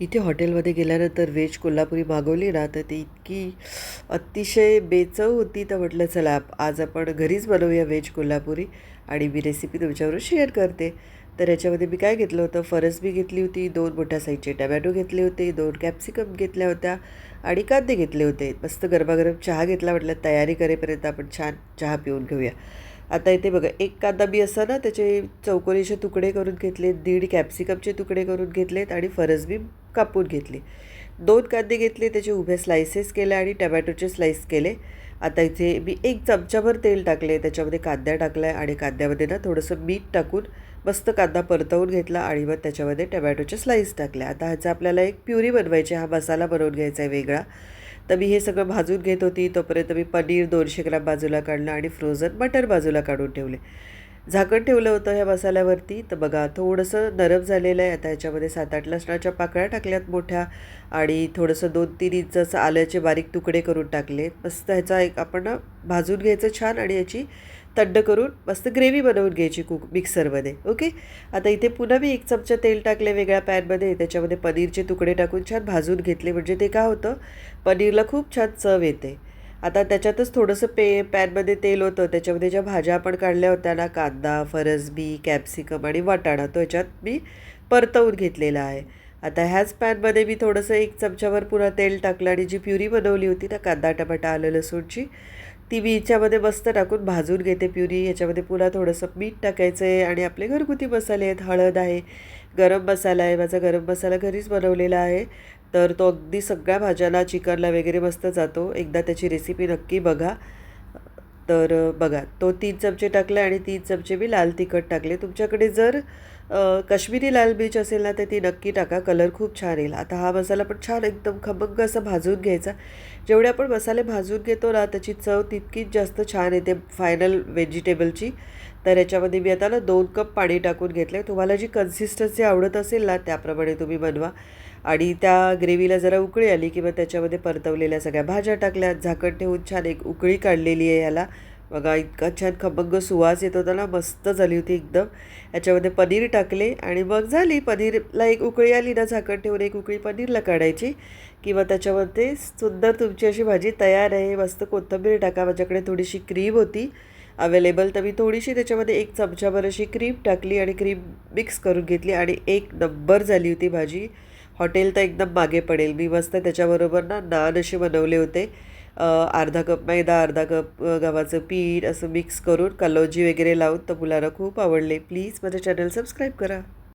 इथे हॉटेलमध्ये गेल्यानंतर व्हेज कोल्हापुरी मागवली ना, तर ती इतकी अतिशय बेचव होती. तर म्हटलं चला आज आपण घरीच बनवूया व्हेज कोल्हापुरी आणि मी रेसिपी तुमच्याबरोबर शेअर करते. तर याच्यामध्ये मी काय घेतलं होतं, फरसबी घेतली होती, 2 मोठ्या साईजचे टमॅटो घेतले होते, 2 कॅप्सिकम घेतल्या होत्या आणि कांदे घेतले होते. मस्त गरमागरम चहा घेतला. म्हटलं तयारी करेपर्यंत आपण छान चहा पिऊन घेऊया. आता इथे बघा, एक कांदा मी असा ना त्याचे चौकोनीचे तुकडे करून घेतले, 1.5 कॅप्सिकमचे तुकडे करून घेतलेत आणि फरसबी कापून घेतली. 2 कांदे घेतले, त्याचे उभे स्लाइसेस केले आणि टमॅटोचे स्लाइस केले. आता इथे मी 1 चमचाभर तेल टाकले, त्याच्यामध्ये कांदा टाकला आहे आणि कांद्यामध्ये ना थोडंसं मीठ टाकून मस्त कांदा परतवून घेतला आणि मग त्याच्यामध्ये टमॅटोचे स्लाइस टाकले. आता ह्याचा आपल्याला एक प्युरी बनवायची, हा मसाला बनवून घ्यायचा आहे वेगळा. तर मी हे सगळं भाजून घेत होती. तोपर्यंत मी पनीर 200 ग्राम बाजूला काढलं आणि फ्रोझन मटर बाजूला काढून ठेवले. झाकण ठेवलं होतं ह्या मसाल्यावरती. तर बघा थोडंसं नरम झालेलं आहे. आता ह्याच्यामध्ये 7-8 लसणाच्या पाकळ्या टाकल्यात मोठ्या आणि थोडंसं 2-3 इंच असं आल्याचे बारीक तुकडे करून टाकले. मस्त ह्याचा एक आपण ना भाजून घ्यायचं छान आणि याची तड्ड करून मस्त ग्रेव्ही बनवून घ्यायची मिक्सरमध्ये. ओके. आता इथे पुन्हा मी 1 चमचा तेल टाकले वेगळ्या पॅनमध्ये. त्याच्यामध्ये पनीरचे तुकडे टाकून छान भाजून घेतले. म्हणजे ते काय होतं, पनीरला खूप छान चव येते. आता त्याच्यातच थोडंसं पॅनमध्ये तेल होतं. त्याच्यामध्ये ज्या भाज्या आपण काढल्या होत्या ना, कांदा, फरसबी, कॅप्सिकम आणि वाटाणा, तो ह्याच्यात मी परतवून घेतलेला आहे. आता ह्याच पॅनमध्ये मी थोडंसं 1 चमचाभर पुन्हा तेल टाकलं आणि जी प्युरी बनवली होती ना कांदा, टमाटा, आलं, लसूणची, ती मी हिच्यामध्ये मस्त टाकून भाजून घेते प्युरी. याच्यामध्ये पुन्हा थोडंसं मीठ टाकायचं आहे आणि आपले घरगुती मसाले आहेत. हळद आहे, गरम मसाला आहे. माझा गरम मसाला घरीच बनवलेला आहे. तर तो अगदी सगळ्या भाज्याला, चिकनला वगैरे मस्त जातो. एकदा त्याची रेसिपी नक्की बघा. तर बघा, तो 3 चमचे टाकले आणि 3 चमचे मी लाल तिखट टाकले. तुमच्याकडे जर काश्मीरी लाल मिर्च असेल ना, तर ती नक्की टाका. कलर खूप छान येईल. आता हा मसाला पण छान एकदम खमंग असा भाजून घ्यायचा. जेवढे आपण मसाले भाजून घेतो ना, त्याची चव तितकीच जास्त छान येते फायनल व्हेजिटेबलची. तर याच्यामध्ये मी आता ना 2 कप पाणी टाकून घेतलं आहे. तुम्हाला जी कन्सिस्टन्सी आवडत असेल ना, त्याप्रमाणे तुम्ही बनवा. आणि त्या ग्रेव्हीला जरा उकळी आली की मग त्याच्यामध्ये परतवलेल्या सगळ्या भाज्या टाकल्या. झाकण ठेवून छान एक उकळी काढलेली आहे याला. बघा इतका छान खमंग सुवास येत होता ना, मस्त झाली होती एकदम. याच्यामध्ये पनीर टाकले आणि मग झाली. पनीरला एक उकळी आली ना, झाकण ठेवून एक उकळी पनीरला काढायची किंवा त्याच्यामध्ये सुंदर तुमची अशी भाजी तयार आहे. मस्त कोथिंबीर टाका. माझ्याकडे थोडीशी क्रीम होती अवेलेबल, तर मी थोडीशी त्याच्यामध्ये 1 चमचाभर अशी क्रीम टाकली आणि क्रीम मिक्स करून घेतली आणि एक नंबर झाली होती भाजी. हॉटेल तर एकदम मागे पडेल. मी मस्त त्याच्याबरोबर ना नान असे बनवले होते. अर्धा कप मैदा, अर्धा कप गव्हाचं पीठ असं मिक्स करून कलौंजी वगैरे लावून, तर मुलांना खूप आवडले. प्लीज माझं चॅनल सबस्क्राईब करा.